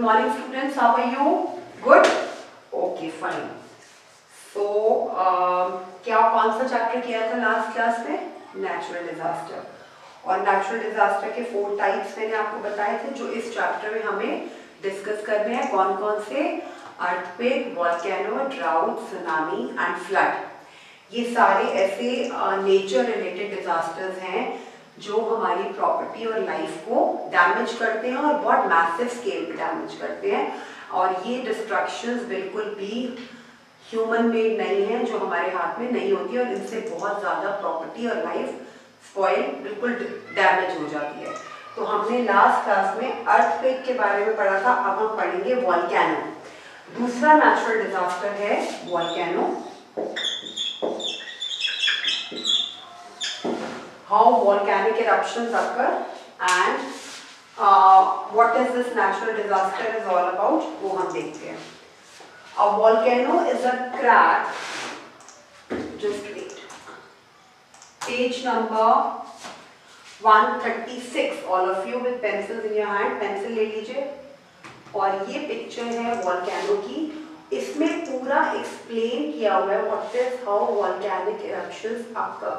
morning students, how are you? Good? Okay, fine. So, क्या कौन सा चैप्टर किया था लास्ट क्लास में? Natural disaster. और नेचुरल डिजास्टर के 4 टाइप्स मैंने आपको बताए थे जो इस चैप्टर में हमें डिस्कस करने हैं। कौन कौन से? Earthquake, volcano, drought, tsunami and flood. ये सारे ऐसे नेचर रिलेटेड डिजास्टर्स हैं जो हमारी प्रॉपर्टी और लाइफ को डैमेज करते हैं और बहुत मैसिव स्केल पे डैमेज करते हैं। और ये डिस्ट्रक्शंस बिल्कुल भी ह्यूमन मेड नहीं है, जो हमारे हाथ में नहीं होती और इनसे बहुत ज़्यादा प्रॉपर्टी और लाइफ स्पॉइल बिल्कुल डैमेज हो जाती है। तो हमने लास्ट क्लास में अर्थक्वेक के बारे में पढ़ा था, अब हम पढ़ेंगे वोल्केनो। दूसरा नेचुरल डिजास्टर है volcano. How volcanic eruptions occur and what is this natural disaster is all about, वो हम देखते हैं। A volcano is a crack, just wait, page number 136, all of you with pencils in your hand, pencil ले लीजिए। और ये picture है volcano की, इसमें पूरा एक्सप्लेन किया हुआ है what is how volcanic eruptions occur।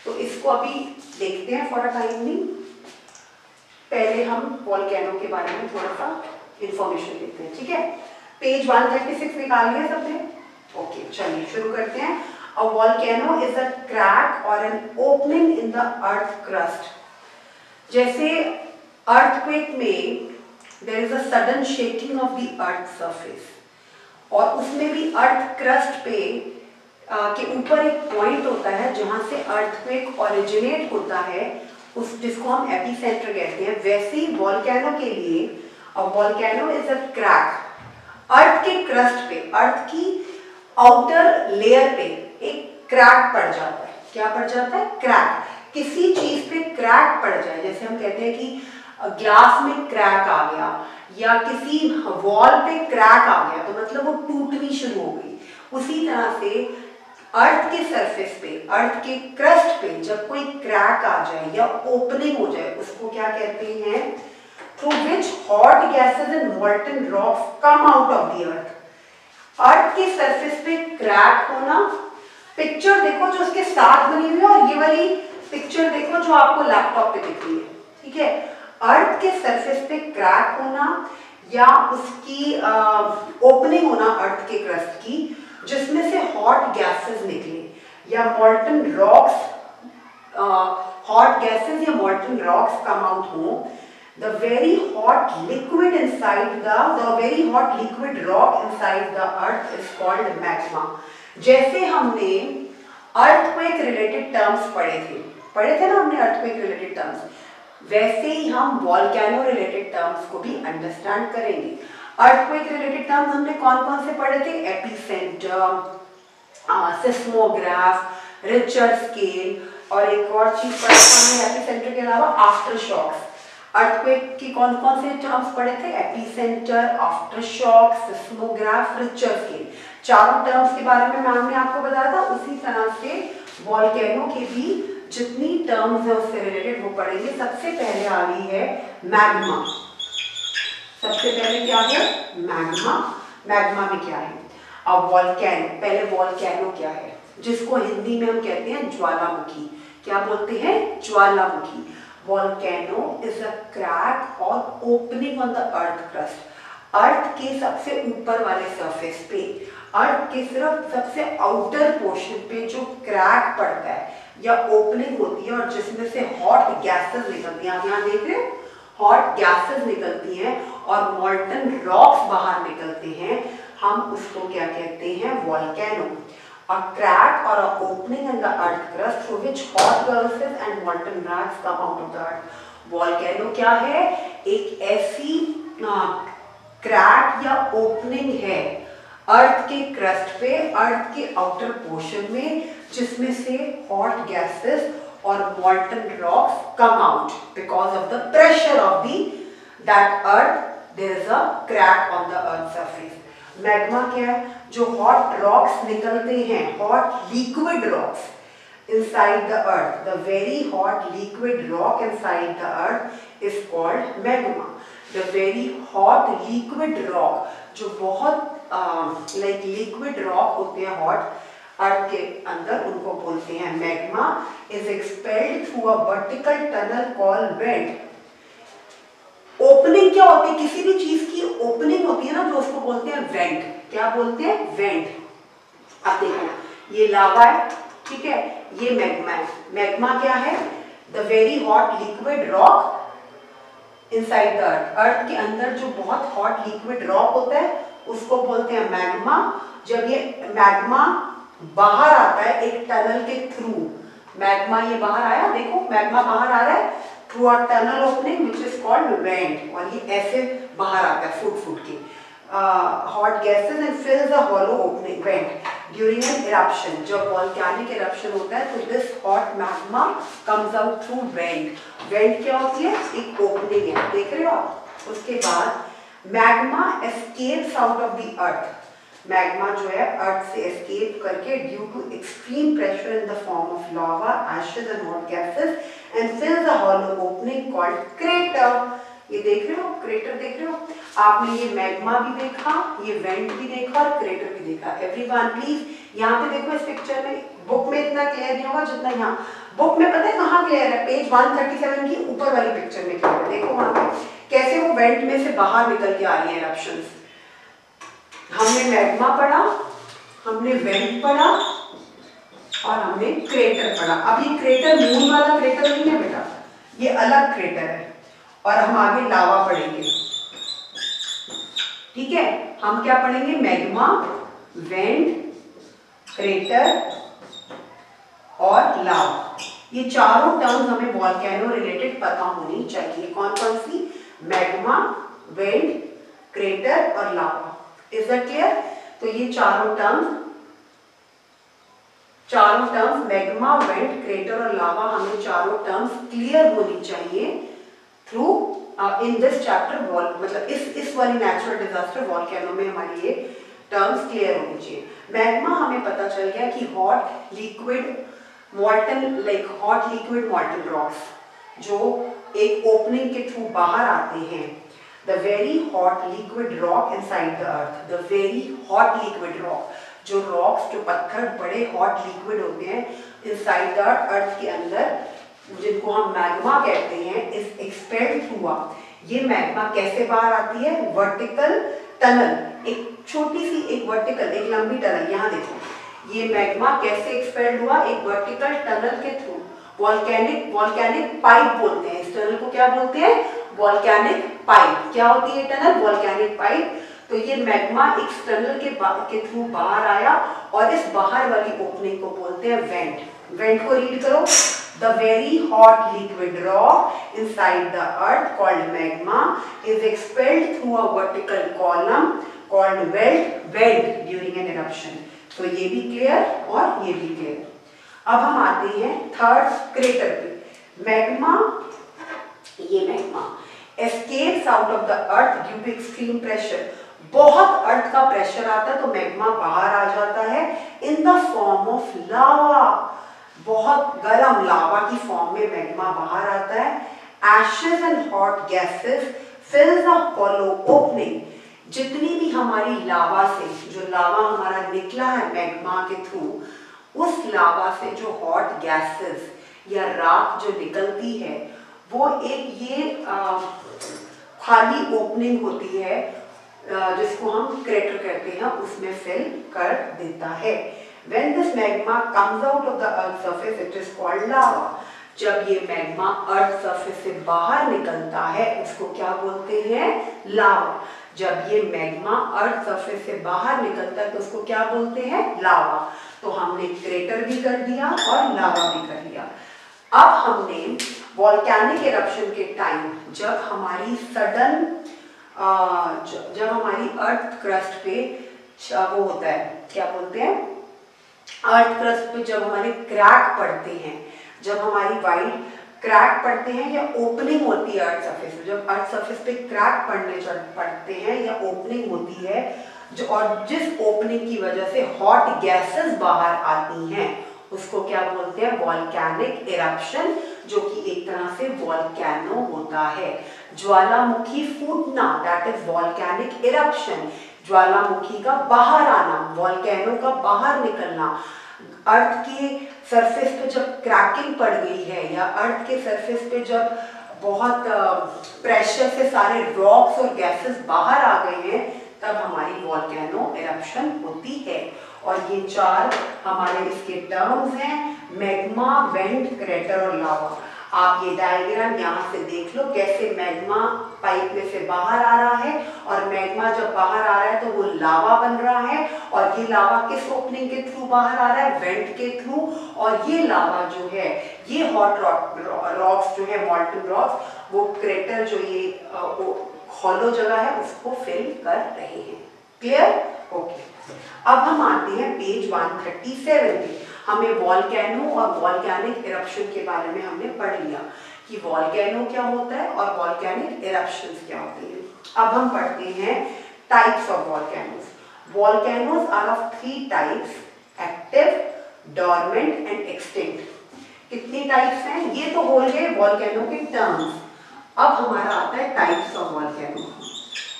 तो इसको अभी देखते हैं फॉर अ टाइम भी। पहले हम वोल्केनो के बारे में थोड़ा सा इंफॉर्मेशन देते हैं, ठीक है। पेज 136 निकाल लिया सबने? ओके, चलिए शुरू करते हैं। A volcano is a crack or an opening in the earth crust. जैसे अर्थक्वेक में there is a sudden shaking of the earth surface, और उसमें भी अर्थ क्रस्ट पे के ऊपर एक पॉइंट होता है जहां से अर्थक्वेक ओरिजिनेट होता है, उस जिसको हम एपिसेंटर कहते हैं। वैसे ही वोल्केनो के लिए वोल्केनो इज अ क्रैक। अर्थ के क्रस्ट पे, अर्थ की आउटर लेयर पे एक क्रैक पड़ जाता है। क्या पड़ जाता है? क्रैक। किसी चीज पे क्रैक पड़ जाए, जैसे हम कहते हैं कि ग्लास में क्रैक आ गया या किसी वॉल पे क्रैक आ गया, तो मतलब वो टूटनी शुरू हो गई। उसी तरह से अर्थ के सरफेस पे, अर्थ के क्रस्ट पे जब कोई क्रैक आ जाए या ओपनिंग हो जाए, उसको क्या कहते हैं? Through which hot gases and molten rocks come out of the earth. Earth के सरफेस पे क्रैक होना, पिक्चर देखो जो उसके साथ बनी हुई है, और ये वाली पिक्चर देखो जो आपको लैपटॉप पे दिख रही है, ठीक है। अर्थ के सरफेस पे क्रैक होना या उसकी ओपनिंग होना अर्थ के क्रस्ट की, जिसमें से हॉट गैसेस निकले या मॉल्टन रॉक्स, हॉट गैसेस या मॉल्टन रॉक्स कम आउट हो। The very hot liquid inside the very hot liquid rock inside the earth is called magma. जैसे हमने अर्थक्वेक रिलेटेड टर्म्स पढ़े थे ना हमने अर्थक्वेक रिलेटेड टर्म्स, वैसे ही हम वोल्केनो रिलेटेड टर्म्स को भी अंडरस्टैंड करेंगे। अर्थक्वेक रिलेटेड टर्म्स हमने कौन कौन से पढ़े थे? एपिसेंटर, सिस्मोग्राफ, रिचर स्केल, और एक और चीज पढ़ा हमने एपिसेंटर के अलावा आफ्टर शॉक्स। अर्थक्वेक की कौन कौन से टर्म्स पढ़े थे? Epicentre, after shock, seismograph, Richter scale. चारों टर्म्स के बारे में मैम ने आपको बताया था। उसी तरह से वोल्केनो के भी जितनी टर्म्स है उससे रिलेटेड वो पढ़ेंगे। सबसे पहले आ रही है मैग्मा। सबसे पहले क्या है? मैग्मा। मैग्मा में क्या है? अब वोल्केनो, पहले वोल्केनो क्या है, जिसको हिंदी में हम कहते हैं ज्वालामुखी। क्या बोलते हैं? ज्वालामुखी। वोल्केनो इज अ क्रैक और opening on the earth crust. Earth के सबसे ऊपर वाले सरफेस पे, अर्थ के सिर्फ सबसे आउटर पोर्शन पे जो क्रैक पड़ता है या ओपनिंग होती है, और जिसमें से हॉट गैसेस निकलती हैं। आप यहाँ देख रहे हो, हॉट गैसेस निकलती हैं और मॉल्टन रॉक्स बाहर निकलते हैं, हम उसको क्या कहते हैं? वोल्केनो। अ क्रैक और अ opening in the earth crust through which hot gases and molten rocks come out of the earth. Volcano क्या है? एक ऐसी क्रैक या ओपनिंग है अर्थ के क्रस्ट पे, अर्थ के आउटर पोर्शन में, जिसमें से हॉट गैसेस और molten rocks come out because of the pressure of that earth. There is a crack on the earth surface. Magma क्या है? जो hot rocks निकलते हैं, hot liquid rocks inside the earth. The very hot liquid rock inside the earth is called magma. The very hot liquid rock, जो बहुत like liquid rock होते हैं hot अर्थ के अंदर, उनको बोलते हैं magma. Is expelled through a vertical tunnel called went. Opening क्या होती है, किसी भी चीज की ओपनिंग होती है ना, जो उसको बोलते हैं वेंट। क्या बोलते हैं? वेंट। अब देखो ये लावा है, ठीक है, ये मैग्मा है। मैग्मा क्या है? The very hot liquid rock inside the earth. Earth के अंदर जो बहुत हॉट लिक्विड रॉक होता है उसको बोलते हैं मैग्मा। जब ये मैग्मा बाहर आता है एक टनल के थ्रू, मैग्मा ये बाहर आया, देखो मैग्मा बाहर आ रहा है through a tunnel opening which is called vent, और ये ऐसे बाहर आता है फूट फूट के hot gases and fills a hollow opening vent during an eruption. जब वॉल्केनिक इरप्शन होता है तो this hot magma comes out through vent. Vent क्या होती है? एक ओपनिंग है, देख रहे हो आप। उसके बाद magma escapes out of the earth. Magma जो है अर्थ से एस्केप करके due to extreme pressure in the form of lava, ashes and hot gases and fills a hollow opening called crater. ये देख रहे हो, क्रेटर देख रहे हो आपने, ये मैग्मा भी देखा, ये वेंट भी देखा और क्रेटर भी देखा। एवरीवन प्लीज यहाँ पे देखो, इस पिक्चर में बुक में इतना क्लियर नहीं होगा जितना यहाँ बुक में, पता है कहाँ क्लियर है? पेज 137 की ऊपर वाली पिक्चर में क्लियर है। देखो वहां पे कैसे वो वेंट में से बाहर निकल के आ रही है इरप्शंस। हमने मैग्मा पढ़ा, हमने वेंट पढ़ा और हमने क्रेटर पढ़ा। अब ये क्रेटर मून वाला क्रेटर नहीं है बेटा, ये अलग क्रेटर है, और हम आगे लावा पढ़ेंगे, ठीक है। हम क्या पढ़ेंगे? मैग्मा, वेंट, क्रेटर और लावा। ये चारों टर्म्स हमें वॉल्केनो रिलेटेड पता होनी चाहिए। कौन कौन सी? मैग्मा, वेंट, क्रेटर और लावा। Is that clear? तो ये चारों टर्म्स मैग्मा, वेंट, क्रेटर और लावा, हमें चारों टर्म्स क्लियर होनी चाहिए थ्रू इन दिस चैप्टर। मतलब इस वाली नेचुरल डिजास्टर वॉल्केनो में हमारी ये टर्म्स क्लियर होनी चाहिए। मैग्मा हमें पता चल गया कि हॉट लिक्विड मॉल्टन रॉक्स जो एक ओपनिंग के थ्रू बाहर आते हैं। The very hot liquid rock inside the earth, the very hot liquid rock, जो rocks, जो पत्थर बड़े hot liquid होते हैं inside the earth के अंदर, जिनको हम मैग्मा कहते हैं, is expelled through। ये मैग्मा कैसे बाहर आती है? वर्टिकल टनल, एक छोटी सी एक वर्टिकल, एक लंबी टनल। यहाँ देखो ये मैग्मा कैसे एक्सपेल्ड हुआ? एक वर्टिकल टनल के थ्रू। वॉल्केनिक पाइप बोलते हैं इस टनल को। क्या बोलते हैं? Volcanic pipe. क्या होती है टनल? Volcanic pipe. तो ये मैग्मा इस टनल के थ्रू बाहर आया, और इस बाहर वाली ओपनिंग को बोलते हैं वेंट। वेंट को रीड करो। The very hot liquid rock inside the earth called magma is expelled through a vertical column called went during an eruption. तो ये भी क्लियर और ये भी क्लियर। अब हम आते हैं थर्ड क्रेटर पे। मैग्मा, ये magma escapes out of the earth due to extreme pressure. बहुत अर्थ का प्रेशर आता है तो मैग्मा बाहर आ जाता है इन द फॉर्म ऑफ लावा। बहुत गर्म लावा की फॉर्म में मैग्मा बाहर आता है। Ashes and hot gases फिल्स the hollow opening. जितनी भी हमारी लावा से, जो लावा हमारा निकला है मैग्मा के थ्रू, उस लावा से जो हॉट गैसेस या राख जो निकलती है, वो एक ये खाली ओपनिंग होती है जिसको हम क्रेटर कहते हैं, उसमें फिल कर देता है। When this magma comes out of the earth surface, it is called lava. जब ये मैग्मा अर्थ सरफेस से बाहर निकलता है उसको क्या बोलते हैं? लावा। जब ये मैग्मा अर्थ सरफेस से बाहर निकलता है तो उसको क्या बोलते हैं? लावा। तो हमने क्रेटर भी कर दिया और लावा भी कर लिया। अब हमने वॉल्केनिक इरप्शन के टाइम जब हमारी सडन जब हमारी अर्थ क्रस्ट पे वो होता है, क्या बोलते हैं, अर्थ क्रस्ट पे जब हमारे क्रैक पड़ते हैं, जब हमारी वाइड क्रैक पड़ते हैं या ओपनिंग होती है अर्थ सरफेस पे, जब अर्थ सरफेस पे क्रैक पड़ते हैं या ओपनिंग होती है जो, और जिस ओपनिंग की वजह से हॉट गैसेस बाहर आती हैं, उसको क्या बोलते हैं? Volcanic eruption. जो कि एक तरह से वॉल्केनो होता है। ज्वालामुखी फूटना, दैट इज वॉल्केनिक इरप्शन, ज्वालामुखी का बाहर आना, वॉल्केनो का बाहर निकलना। अर्थ के सरफेस पे जब क्रैकिंग पड़ गई है या अर्थ के सरफेस पे जब बहुत प्रेशर से सारे रॉक्स और गैसेस बाहर आ गए हैं, तब हमारी वॉल्केनो इरप्शन होती है। और ये चार हमारे इसके टर्म्स हैं, मैग्मा, वेंट, क्रेटर और लावा। आप ये डायग्राम यहाँ से देख लो कैसे मैग्मा पाइप में से बाहर आ रहा है, और मैग्मा जब बाहर आ रहा है तो वो लावा बन रहा है, और ये लावा किस ओपनिंग के थ्रू बाहर आ रहा है, वेंट के थ्रू। और ये लावा जो है, ये हॉट रॉक्स जो है, मॉल्टन रॉक्स, वो क्रेटर जो ये हॉलो जगह है उसको फिल कर रहे हैं। क्लियर? ओके। अब हम आते हैं पेज 137 पे। हमें वॉल्केनो और वॉल्केनिक इरप्शन के बारे में हमने पढ़ लिया कि वॉल्केनो क्या होता है और वॉल्केनिक इरप्शंस क्या होती हैं। अब हम पढ़ते हैं types of volcanoes. Volcanoes are of 3 types, active, dormant and extinct. कितनी टाइप्स हैं? ये तो हो गए वॉल्केनो के टर्म्स। अब हमारा आता है types of volcano.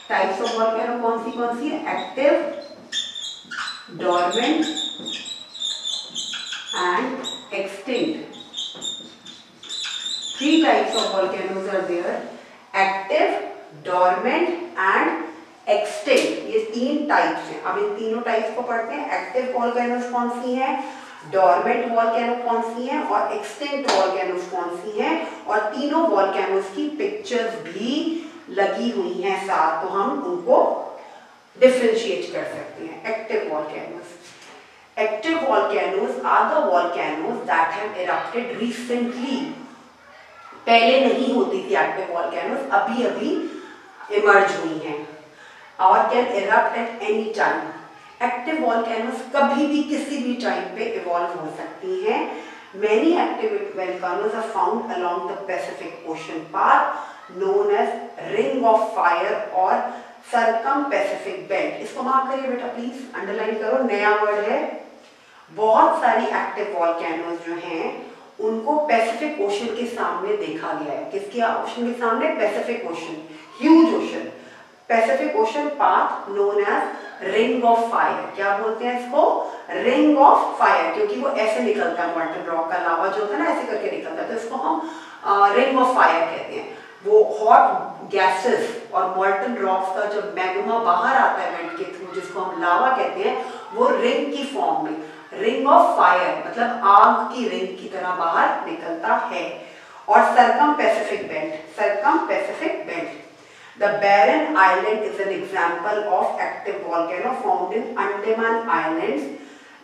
Types of volcano कौन सी है? Active, dormant and extinct. 3 types of volcanoes are there: active, dormant and extinct. ये 3 टाइप्स हैं। अब इन तीनों टाइप्स को पढ़ते हैं। एक्टिव वॉल्केनोस कौन सी हैं, डोरमेंट वॉल्केनो कौन सी हैं, और एक्सटिंक्ट वॉल्केनोस कौन सी हैं। और तीनों वॉल्केनोस की पिक्चर्स भी लगी हुई हैं साथ, तो हम उनको डिफरेंशिएट कर सकते हैं। Active volcanoes, active volcanoes are the volcanoes that have erupted recently. पहले नहीं होती थी एक्टिव वॉल्केनोस, अभी अभी इमर्ज हुई हैं, और can erupt at any time. Active volcanoes कभी भी किसी भी टाइम पे इवॉल्व हो सकती हैं। Many active volcanoes are found along the Pacific Ocean path known as Ring of Fire और Circum-Pacific Belt. इसको मार्क करिए बेटा प्लीज, अंडरलाइन करो, नया वर्ड है। बहुत सारी एक्टिव वॉल्केनोस जो हैं उनको पैसिफिक ओशन के सामने देखा गया है। किसके ओशन के सामने? Pacific Ocean, huge ocean, Pacific Ocean path known as ring of fire. क्या बोलते हैं इसको? रिंग ऑफ फायर, क्योंकि वो ऐसे निकलता है, मॉल्टन रॉक का लावा जो होता है ना ऐसे करके निकलता है, तो इसको हम रिंग ऑफ फायर कहते हैं। वो हॉट गैसेस और मॉल्टन रॉक्स का जब मैग्मा बाहर आता है वेंट के थ्रू, जिसको हम लावा कहते हैं, वो रिंग की फॉर्म में, रिंग ऑफ फायर मतलब आग की रिंग की तरह बाहर निकलता है। और circum Pacific belt, circum Pacific belt, the Barren Island is an example of active volcano found in Andaman islands.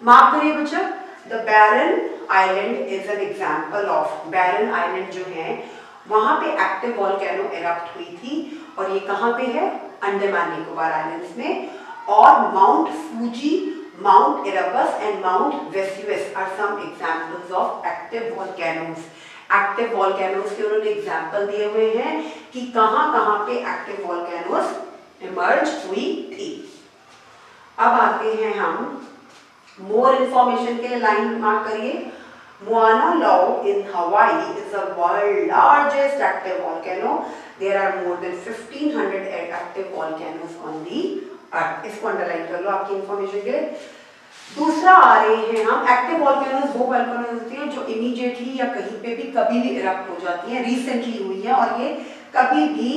Mark करिए बच्चा, the Barren Island is an example of, Barren Island जो है वहां पे एक्टिव वॉल्केनो इरप्ट हुई थी, और ये कहां पे है? अंडमान निकोबार आइलैंड्स में। और mount Fuji, Mount Erebus and Mount Vesuvius are some examples of active volcanoes. Active volcanoes के उन्होंने एग्जाम्पल दिए हुए हैं कि कहां पे एक्टिव volcanoes इमर्ज हुई थी। अब आते हैं हम मोर इंफॉर्मेशन के लिए, लाइन मार्क करिए। Mauna Loa in Hawaii is the world's largest active volcano. There are more than 1500 active volcanoes on the earth. इसको अंडरलाइन कर लो आपकी इंफॉर्मेशन के लिए। दूसरा आ रहे हैं हम, एक्टिव वॉल्केनोस वो वॉल्केनोस होती हैं जो इमीडिएटली या कहीं पे भी कभी भी इरप्ट हो जाती हैं, रिसेंटली हुई है, और ये कभी भी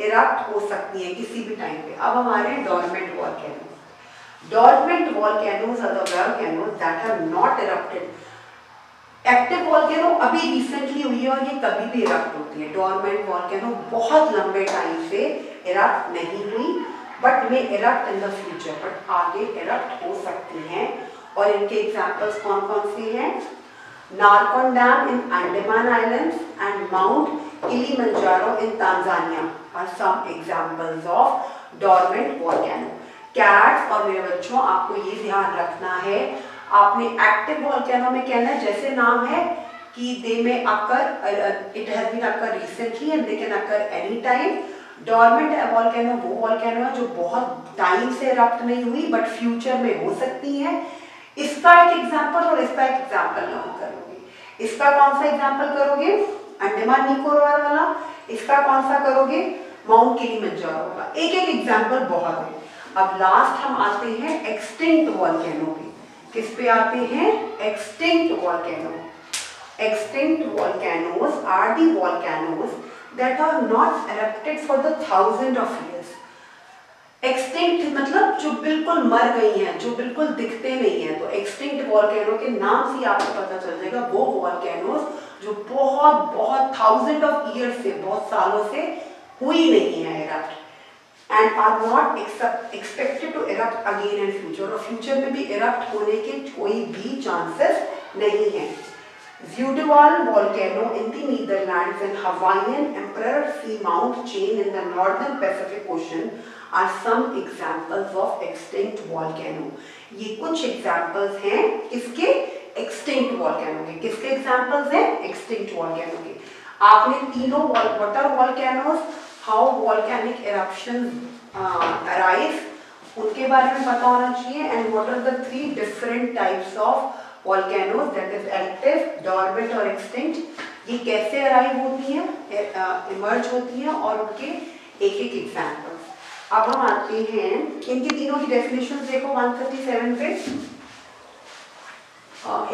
इरप्ट हो सकती है किसी भी टाइम पे। अब हमारे dormant volcanoes. Dormant volcanoes are the volcanoes that have not erupted. Active volcano अभी रिसेंटली हुई है और ये कभी भी इरप्ट होती है। डोरमेंट वॉल्केनो बहुत लंबे टाइम से इरप्ट नहीं हुई, बट में erupt in the future, but आगे इरप्ट हो सकती हैं। और इनके एग्जांपल्स कौन कौन से हैं? Narcondam in Andaman islands and mount Kilimanjaro in Tanzania are some examples of dormant volcano. कैट्स और मेरे बच्चों, आपको ये ध्यान रखना है, आपने एक्टिव वॉल्केनो में कहना है जैसे नाम है कि they may occur, it has been occur recently and they can occur any time. Dormant volcano वो वॉल्केनो है जो बहुत टाइम से इरप्ट नहीं हुई बट फ्यूचर में हो सकती है। इसका एक एग्जांपल और इसका एक एग्जांपल नाम करोगे। इसका कौन सा एग्जांपल करोगे? अंडमान निकोबार वाला, इसका कौन सा करोगे, माउंट किलिमंजारो वाला। एक एक एग्जाम्पल बहुत है। अब लास्ट हम आते हैं एक्सटिंक्ट वॉल्केनो पे। किस पे आते हैं, extinct volcano. Extinct volcanoes are the volcanoes that are not erupted for the thousands of years. Extinct मतलब जो बिल्कुल मर गई हैं, जो बिल्कुल दिखते नहीं हैं। तो extinct volcano के नाम से आपको पता चल जाएगा वो volcanoes जो बहुत बहुत thousands of years से, बहुत सालों से हुई नहीं है erupt and are not expected to erupt again in future। और future में भी erupt होने के कोई भी chances नहीं हैं। Ziudaval volcano in the Netherlands and Hawaiian Emperor Seamount chain in the northern Pacific Ocean are some examples of extinct volcano। ये कुछ examples हैं किसके, extinct volcano के। किसके examples हैं, extinct volcano के। आपने तीनों what are volcanoes, how volcanic eruptions arise, उनके बारे में पता होना चाहिए, and what are the 3 different types of volcanoes, that is active, dormant और extinct। ये कैसे अराइव होती हैं, इमर्ज होती हैं, और उनके एक एक एग्जाम्पल्स। अब हम आते हैं इनकी तीनों की डेफिनेशन देखो 137 पे।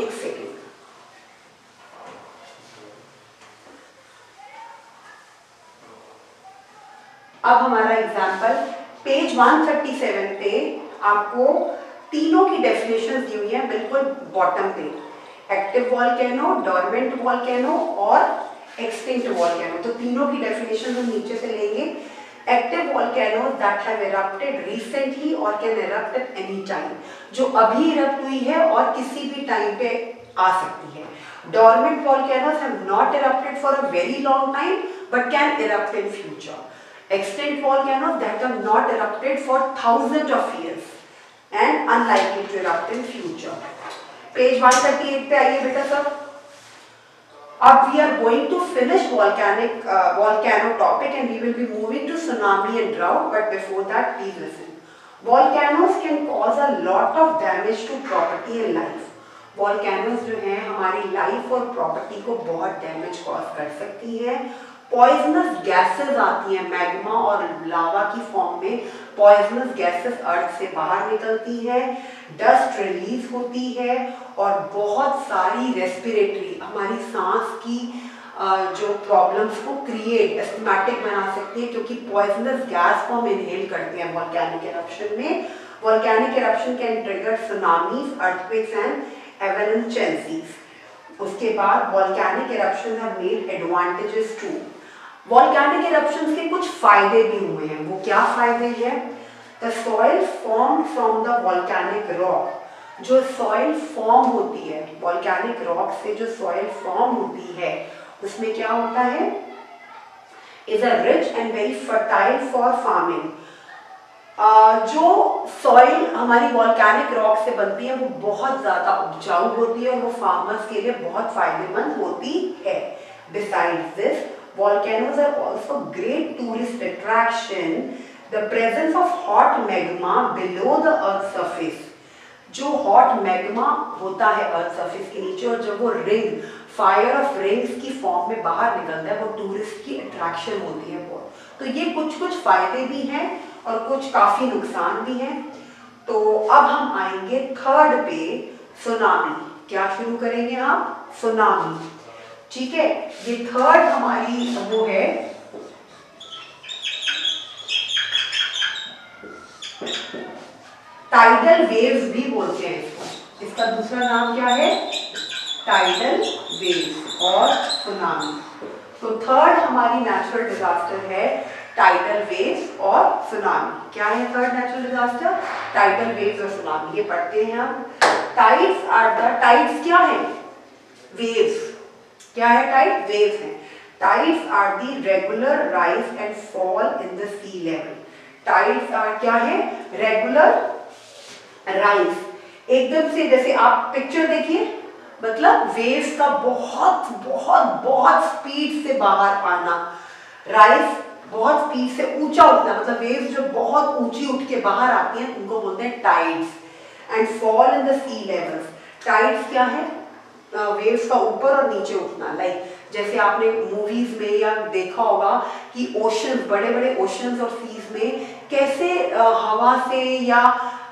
एक सेकेंड, अब हमारा एग्जाम्पल पेज 137 पे आपको तीनों की डेफिनेशन दी हुई है बिल्कुल बॉटम पे। एक्टिव वॉल्केनो, डोरमेंट वॉल्केनो और एक्सटिंक्ट वॉल्केनो। तो तीनों की डेफिनेशन हम नीचे से लेंगे। Active volcano that have erupted recently और can erupt at any time, जो अभी इरप्ट हुई है और किसी भी टाइम पे आ सकती है। Dormant volcanoes have not erupted for a very long time but can erupt in future. Extinct volcanoes that have not erupted for thousands of years and unlikely to erupt in future। Page 138 पे आइए बेटा सब। अब we are going to finish volcano topic and we will be moving to tsunami and drought, but before that please listen। Volcanoes can cause a lot of damage to property and life। Volcanoes जो हैं हमारी life और property को बहुत damage cause कर सकती हैं। Poisonous gases आती हैं, मैग्मा और लावा की फॉर्म में पॉइजनस गैसेस अर्थ से बाहर निकलती हैं, डस्ट रिलीज होती है और बहुत सारी रेस्पिरेटरी हमारी सांस की जो प्रॉब्लम्स को क्रिएट एस्थमेटिक बना सकती है, क्योंकि पॉइजनस गैस को हम इनहेल करते हैं वोल्केनिक इरप्शन में। Volcanic eruption can trigger tsunamis, earthquakes and avalanches. उसके बाद volcanic eruption have made advantages too. Volcanic eruptions के कुछ फायदे भी हुए हैं। वो क्या फायदे हैं? The soil form from the volcanic rock, जो सॉइल फॉर्म होती है वोल्केनिक रॉक से, जो सॉइल फॉर्म होती है उसमें क्या होता है, is a rich and very fertile for farming. जो सॉइल हमारी वोल्केनिक रॉक से बनती है वो बहुत ज्यादा उपजाऊ होती है और वो फार्मर्स के लिए बहुत फायदेमंद होती है। Besides this, volcanoes are also great tourist attraction। The presence of hot magma below the earth surface, जो हॉट मैग्मा होता है अर्थ सरफेस के नीचे और जब वो रिंग फायर ऑफ रिंग्स की फॉर्म में बाहर निकलता है वो टूरिस्ट की अट्रैक्शन होती है बहुत। तो ये कुछ कुछ फायदे भी हैं और कुछ काफी नुकसान भी हैं। तो अब हम आएंगे थर्ड पे, सुनामी। क्या शुरू करेंगे हम? सुनामी। ठीक है, ये थर्ड हमारी वो है टाइडल वेव्स भी बोलते हैं इसको। इसका दूसरा नाम क्या है? टाइडल वेव्स और सुनामी। तो थर्ड हमारी नेचुरल डिजास्टर है टाइडल वेव्स और सुनामी। क्या है third natural disaster? Tidal waves और सुनामी। ये पढ़ते हैं हम। टाइड्स आर द, टाइड्स क्या है? वेव्स। क्या है? टाइड वेव्स है। Tides are the regular rise and fall in the sea level. Tides are क्या है? रेगुलर राइज, एकदम से, जैसे आप पिक्चर देखिए, मतलब वेव्स का बहुत बहुत बहुत स्पीड से बाहर आना। राइज बहुत स्पीड से ऊंचा उठना, मतलब वेव्स जो बहुत ऊंची उठ के बाहर आती हैं उनको बोलते हैं tides. And fall in the sea levels, tides क्या है? वेव्स का ऊपर और नीचे उठना। लाइक जैसे आपने मूवीज में या देखा होगा कि ओशंस, बड़े बड़े ओशंस और सीज में कैसे हवा से या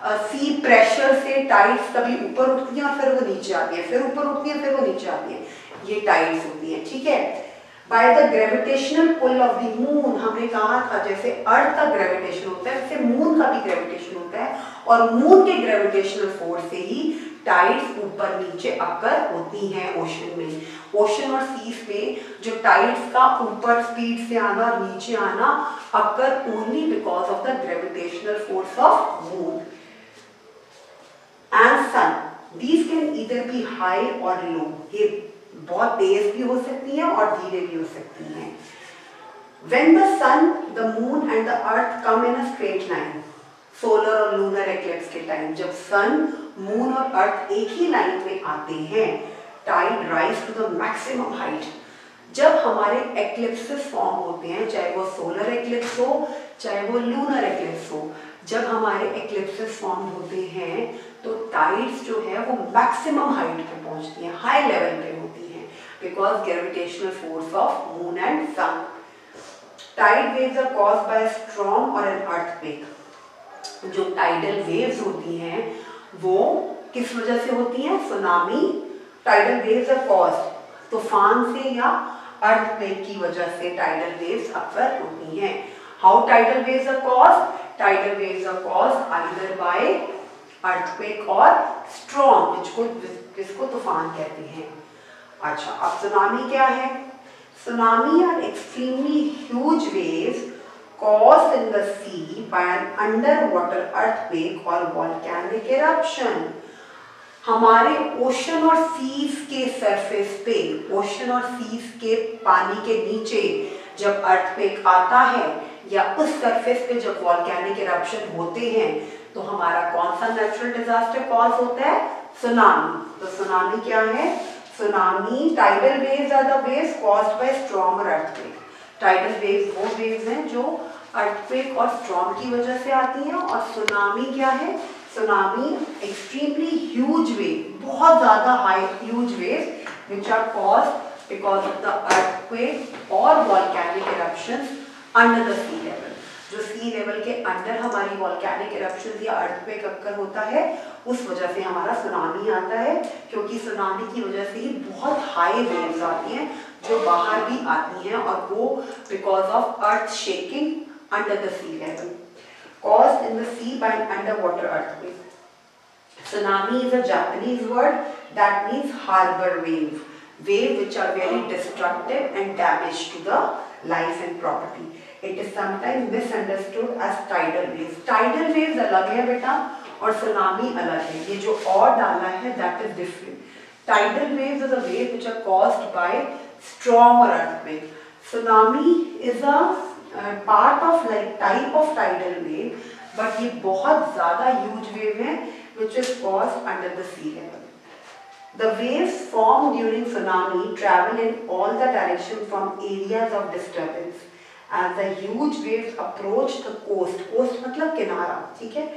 सी प्रेशर से टाइड्स कभी ऊपर उठती हैं और फिर वो नीचे आती है, फिर ऊपर उठती है, फिर वो नीचे आती है, ये टाइड्स होती हैं, ठीक है। By the gravitational pull of the moon, हमने कहा था जैसे अर्थ का ग्रेविटेशन होता है वैसे मून का भी ग्रेविटेशन होता है, और मून के ग्रेविटेशनल फोर्स से ही टाइड्स ऊपर नीचे अकर होती हैं ओशन में। ओशन और सीज में जो टाइड्स का ऊपर स्पीड से आना और नीचे आना occur only because of the gravitational force of moon and sun. These can either be high or low, ये बहुत तेज भी हो सकती हैं और धीरे भी हो सकती हैं। When the sun, the moon and the earth come in a straight line, solar और लूनर एक्लिप्स के टाइम जब सन, मून और अर्थ एक ही लाइन में आते हैं, tide rise to the maximum height. जब हमारे एक्लिप्सेस फॉर्म होते हैं, चाहे वो सोलर एक्लिप्स हो चाहे वो लूनर एक्लिप्स हो, जब हमारे एक्लिप्सेस फॉर्म होते हैं तो टाइड्स जो है वो मैक्सिमम हाइट पे पहुंचती हैं, हाई लेवल पे होती हैं, because gravitational force of moon and sun. Tide waves are caused by storm or an earthquake. जो टाइडल वेव्स होती हैं वो किस वजह से होती हैं? Tsunami. Tidal waves are caused, तूफान से या अर्थक्वेक की वजह से टाइडल वेव्स अक्सर होती हैं। How tidal waves are caused? Tidal waves are caused either by earthquake or storm, जिसको तूफान कहते हैं। अच्छा, अब सुनामी क्या है? Tsunami are extremely huge waves caused in the sea by an underwater earthquake or volcanic eruption. हमारे ocean और सीज के सरफेस पे, ओशन और सीज के पानी के नीचे जब अर्थक्वेक आता है या उस सरफेस पे जब वॉल्केनिक इरप्शन होते हैं तो हमारा कौन सा नेचुरल डिजास्टर कॉज होता है? सुनामी। तो सुनामी क्या है? Tsunami, tidal waves are the waves caused by storm or earthquake. Tidal waves वो वेव्स हैं जो अर्थक्वेक और स्टॉर्म की वजह से आती हैं, और सुनामी क्या है? सुनामी एक्सट्रीमली ह्यूज वेव, बहुत ज्यादा high huge waves which are caused because of the earthquake और volcanic eruptions under the sea level. जो सी लेवल के अंदर हमारी वॉल्केनिक इरप्शंस या अर्थक्वेक अक्कर होता है, उस वजह से हमारा सुनामी आता है, क्योंकि सुनामी की वजह से ही बहुत हाई वेव्स आती हैं जो बाहर भी आती हैं, और वो because of earth shaking under the sea level caused in the sea by an underwater earthquake. Tsunami is a Japanese word that means harbor wave, wave which are very destructive and damage to the life and property. It is sometimes misunderstood as tidal waves. Tidal waves अलग है बेटा और tsunami अलग है, ये जो और डाला है that is different. Tidal waves is a wave which are caused by storm or earthquake. Tsunami is a part of like type of tidal wave, but ये बहुत ज़्यादा huge wave है which is caused under the sea level. The waves formed during tsunami travel in all the directions from areas of disturbance. As the huge waves approach the coast, coast मतलब किनारा, ठीक है?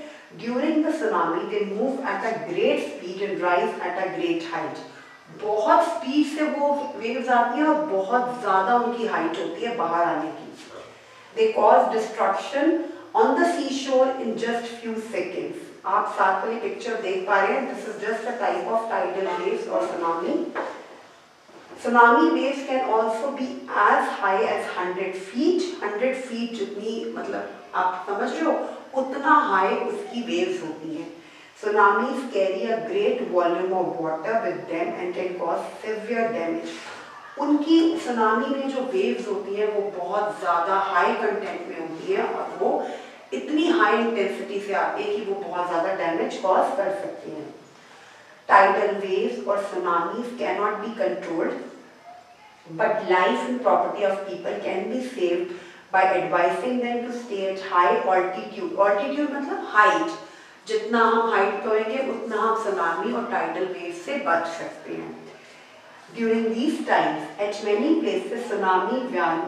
During the tsunami, they move at a great speed and rise at a great height. बहुत speed से वो waves आती है और बहुत ज़्यादा उनकी हाइट होती है बाहर आने की। They cause destruction on the seashore in just few seconds. आप साथ वाली पिक्चर देख पा रहे हैं? This is just a type of tidal waves or tsunami. Tsunami waves can also be as high as 100 feet. 100 feet जितनी मतलब आप समझ रहे हो उतना हाई उसकी waves होती हैं। Tsunamis carry a great volume of water with them and can cause severe damage. उनकी सुनामी में जो वेव्स होती हैं वो बहुत ज़्यादा हाई कंटेंट में होती है और वो इतनी हाई इंटेंसिटी से आती है कि वो बहुत ज़्यादा डैमेज कॉज कर सकती हैं। टाइडल वेव्स और tsunamis can not be controlled, but life and property of people can be saved by advising them to stay at high altitude. Altitude मतलब हाइट, जितना हम हाइट पे होंगे उतना हम सुनामी और टाइडल वेव से बच सकते हैं। During these times, at many places, tsunami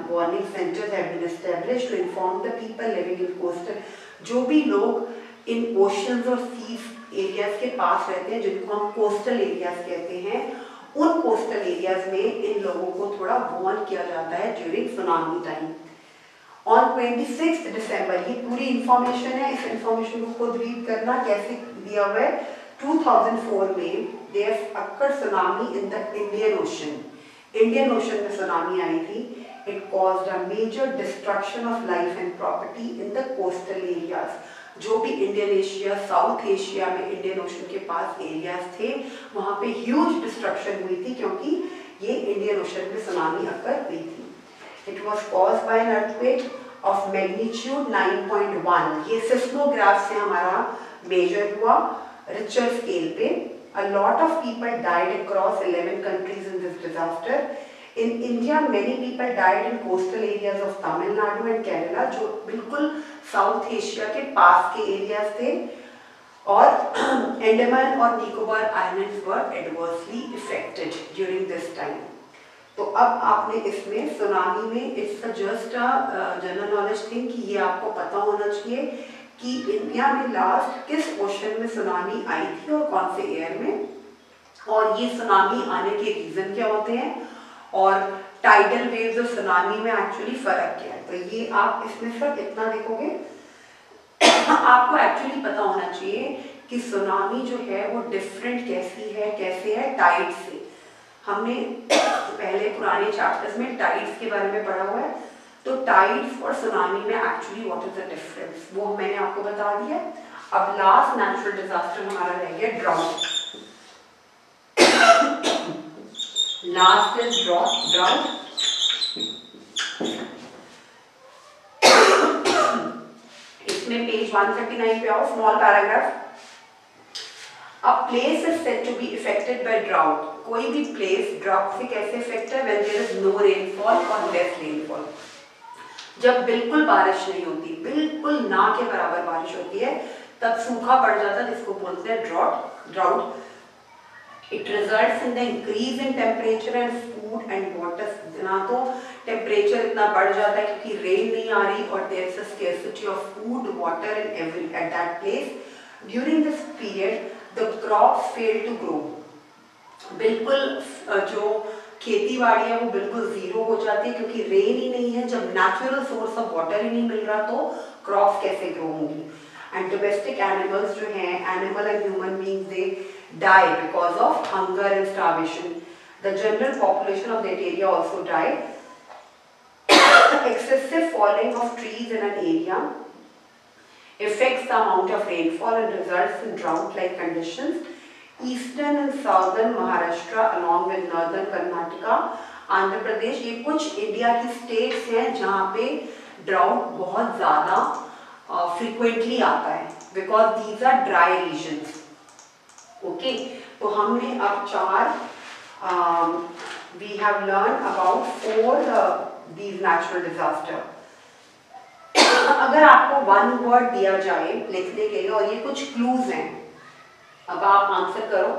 warning centers have been established to inform the people living in coastal. जो भी लोग इन oceans और seas areas के पास रहते हैं, जिनको हम coastal areas कहते हैं, उन कोस्टल एरियाज में इन लोगों को थोड़ा वार्न किया जाता है ड्यूरिंग सुनामी टाइम। ऑन 26 दिसंबर, ये पूरी इंफॉर्मेशन है, इस इंफॉर्मेशन को खुद रीड करना कैसे दिया हुआ है। 2004 में there occur tsunami in the Indian Ocean, Indian Ocean में सुनामी आई थी। It caused a major destruction of life and property in the coastal areas, जो भी इंडियन एशिया, साउथ एशिया में इंडियन ओशन के पास एरियाज थे वहाँ पे ह्यूज डिस्ट्रक्शन हुई थी, क्योंकि ये इंडियन ओशन में सुनामी अक्कर हुई थी। It was caused by an earthquake of magnitude 9.1, ये सिस्मोग्राफ से हमारा मेजर हुआ रिचर स्केल पे। A lot of people died across 11 countries in this disaster. In India, many people died in coastal areas of Tamil Nadu and Kerala, जो बिल्कुल south Asia के पास के areas थे, और अंडमान और Nicobar islands were adversely affected during this time. तो अब आपने इसमें सुनामी में it's just general knowledge thing कि ये आपको पता होना चाहिए कि इंडिया में लास्ट किस ओशन में सुनामी आई थी और कौन से ईयर में, और ये सुनामी आने के रीजन क्या होते हैं, और टाइडल वेव्स और सुनामी में एक्चुअली फर्क क्या है। तो ये आप इसमें सिर्फ इतना देखोगे आपको एक्चुअली पता होना चाहिए कि सुनामी जो है वो डिफरेंट कैसे है टाइड से। हमने पहले पुराने चैप्टर्स में टाइड्स के बारे में पढ़ा हुआ है, तो टाइड्स और सुनामी में actually what is the difference वो मैंने आपको बता दिया। अब लास्ट नेचुरल डिजास्टर हमारा रह गया ड्राउट। Last is drought. इसमें पेज 139 पे आओ, small paragraph. A place is said to be affected by drought. कोई भी प्लेस ड्राउट से कैसे इफेक्ट है? When there is no rainfall or less rainfall. जब बिल्कुल बारिश नहीं होती, बिल्कुल ना के बराबर बारिश होती है, तब सूखा पड़ जाता है, जिसको बोलते हैं drought. It results in the increase in temperature and food and water. ना तो टेम्परेचर इतना बढ़ जाता है क्योंकि रेन नहीं आ रही, और there is a scarcity of food, water and at that place. During this period, the crops fail to grow. बिल्कुल जो खेती बाड़ी है वो बिल्कुल जीरो हो जाती है, क्योंकि रेन ही नहीं है। जब नेचुरल सोर्स ऑफ वाटर ही नहीं मिल रहा तो क्रॉप्स कैसे ग्रो होंगी। एंड डोमेस्टिक एनिमल्स जो हैं, animal and human beings, they die because of hunger and starvation. The general population of that area also died. Excessive falling of trees in an area affects the amount of rainfall and results in drought-like conditions. Eastern and southern Maharashtra along with northern Karnataka, Andhra Pradesh, ये कुछ India की states हैं जहाँ पे drought बहुत ज़्यादा frequently आता है, because these are dry regions. Okay, तो हमने अब we have learned about 4 these natural disaster. अगर आपको वन वर्ड दिया जाए लिखने के लिए और ये कुछ क्लूज हैं, अब आप आंसर करो।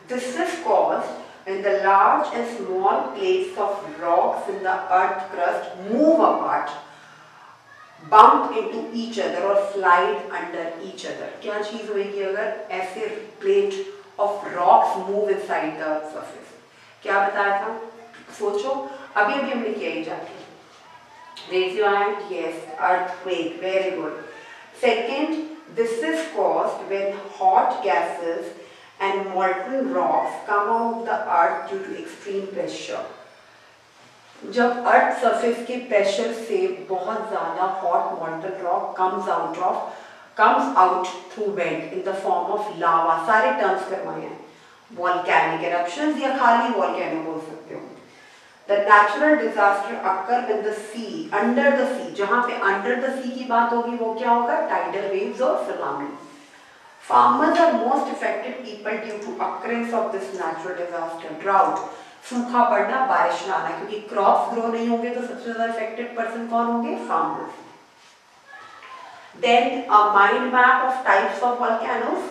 This is caused when the large and small plates of rocks in the earth crust move apart, bump into each other or slide under each other. क्या चीज होगी अगर ऐसे plate of rocks move inside the surface? क्या बताया था? सोचो, अभी हमने किया ही जाके। Raise your hand. Yes, earthquake. Very good. Second, this is caused when hot gases and molten rocks come out of the earth due to extreme pressure. जब earth surface के प्रेशर से बहुत ज़्यादा hot molten rock comes out through vent in the form of lava. सारे terms करवाए हैं, volcanic eruptions या खाली volcano बोल सकते हो। The natural disaster occur when the sea, under the sea, जहाँ पे under the sea की बात होगी वो क्या होगा? Tidal waves और tsunami. Farmers are most affected people due to occurrence of this natural disaster. Drought, सूखा पड़ना, बारिश ना आना, क्योंकि क्रॉप्स ग्रो नहीं होंगे तो सबसे ज़्यादा affected person कौन होंगे? Farmers. Then a mind map of types of volcanoes.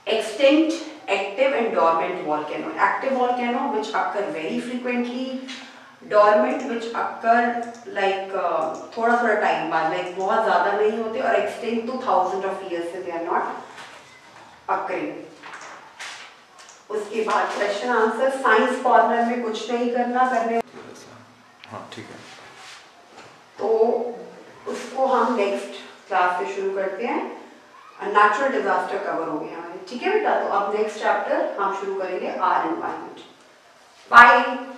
Extinct, active and dormant volcano. Active volcano which occur very frequently, dormant which occur like थोड़ा थोड़ा टाइम बाद, like बहुत ज़्यादा नहीं होते, और extinct तो thousands of years से they are not occurring. उसके बाद क्वेश्चन आंसर, साइंस कॉर्नर में कुछ नहीं करना, करने हाँ ठीक है। तो उसको हम नेक्स्ट क्लास से शुरू करते हैं। नेचुरल डिजास्टर कवर हो गया हमारे, ठीक है बेटा। तो अब नेक्स्ट चैप्टर हम शुरू करेंगे आर एनवायरनमेंट। बाय।